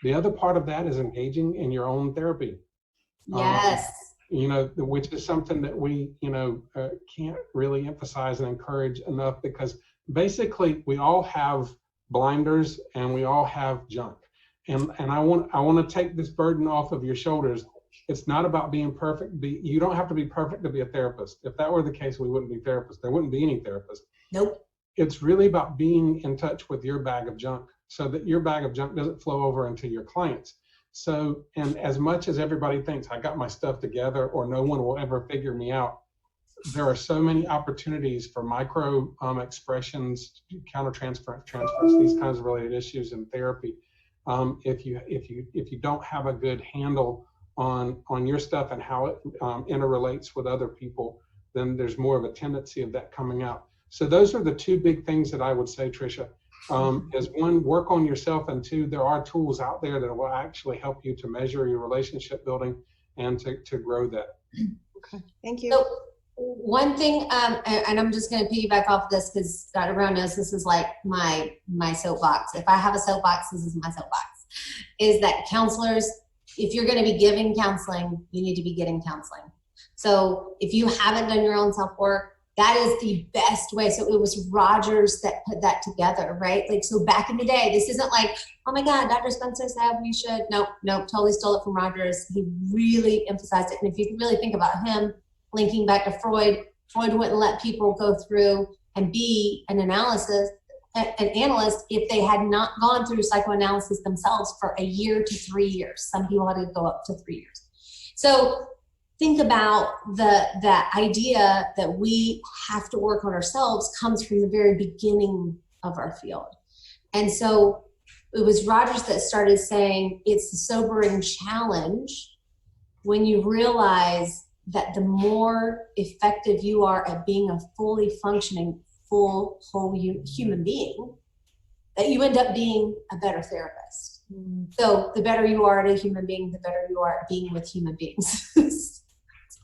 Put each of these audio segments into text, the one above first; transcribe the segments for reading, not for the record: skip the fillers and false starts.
The other part of that is engaging in your own therapy. Yes. Which is something that we, can't really emphasize and encourage enough, because basically we all have blinders and we all have junk. And I want to take this burden off of your shoulders. It's not about being perfect. You don't have to be perfect to be a therapist. If that were the case, we wouldn't be therapists. There wouldn't be any therapists. Nope. It's really about being in touch with your bag of junk, so that your bag of junk doesn't flow over into your clients. So, and as much as everybody thinks I got my stuff together or no one will ever figure me out, there are so many opportunities for micro expressions, countertransference, these kinds of related issues in therapy. If you don't have a good handle on your stuff and how it interrelates with other people, then there's more of a tendency of that coming out. So those are the two big things that I would say, Tricia. Is one, work on yourself, and two, there are tools out there that will actually help you to measure your relationship building and to grow that. Okay, thank you. So one thing, and I'm just going to piggyback off this because Dr. Brown knows this is like my soapbox. If I have a soapbox, this is my soapbox, is that counselors, if you're going to be giving counseling, you need to be getting counseling. So if you haven't done your own self-work, that is the best way. So it was Rogers that put that together, right? Like, so back in the day, this isn't like, oh my God, Dr. Spencer said we should. Nope, totally stole it from Rogers. He really emphasized it. And if you really think about him, linking back to Freud wouldn't let people go through and be an analyst if they had not gone through psychoanalysis themselves for a year to 3 years. Some people had to go up to 3 years. So think about that idea that we have to work on ourselves comes from the very beginning of our field. And so it was Rogers that started saying it's a sobering challenge when you realize that the more effective you are at being a fully functioning, whole human being, that you end up being a better therapist. So the better you are at a human being, the better you are at being with human beings.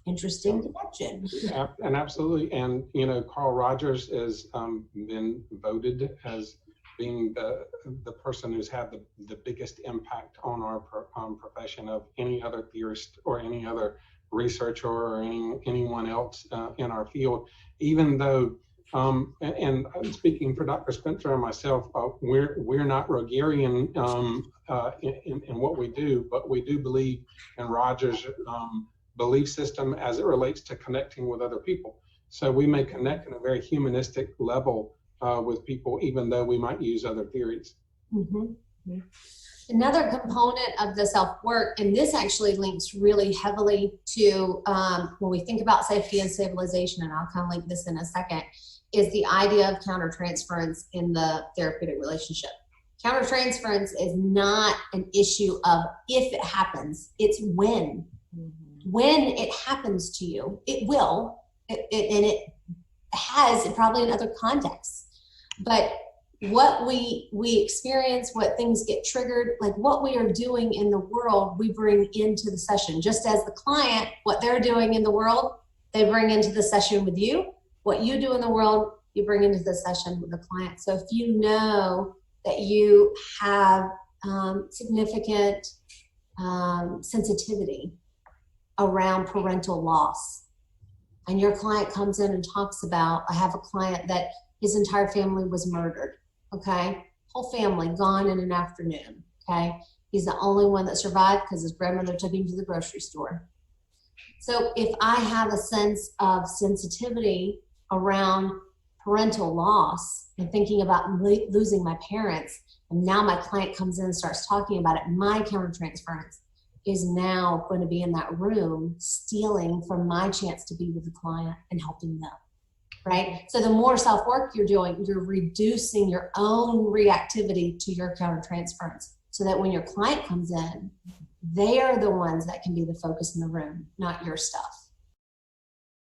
Interesting connection. Yeah, and absolutely. And, Carl Rogers has been voted as being the person who's had the biggest impact on our profession of any other theorist or any other researcher or anyone else in our field, even though, and speaking for Dr. Spencer and myself, we're not Rogerian in what we do, but we do believe in Rogers' belief system as it relates to connecting with other people. So we may connect in a very humanistic level with people, even though we might use other theories. Mm-hmm. Another component of the self-work, and this actually links really heavily to when we think about safety and stabilization, and I'll kind of link this in a second, is the idea of countertransference in the therapeutic relationship. Countertransference is not an issue of if it happens, it's when. When it happens to you, it will, and it has probably in other contexts. But what we experience, what things get triggered, like what we are doing in the world, we bring into the session. Just as the client, what they're doing in the world, they bring into the session with you. What you do in the world, you bring into the session with the client. So if you know that you have significant sensitivity around parental loss, and your client comes in and talks about, I have a client that his entire family was murdered, okay? Whole family gone in an afternoon, okay? He's the only one that survived because his grandmother took him to the grocery store. So if I have a sense of sensitivity around parental loss and thinking about losing my parents, and now my client comes in and starts talking about it, my countertransference is now going to be in that room stealing from my chance to be with the client and helping them, right? So the more self-work you're doing, you're reducing your own reactivity to your countertransference so that when your client comes in, they are the ones that can be the focus in the room, not your stuff.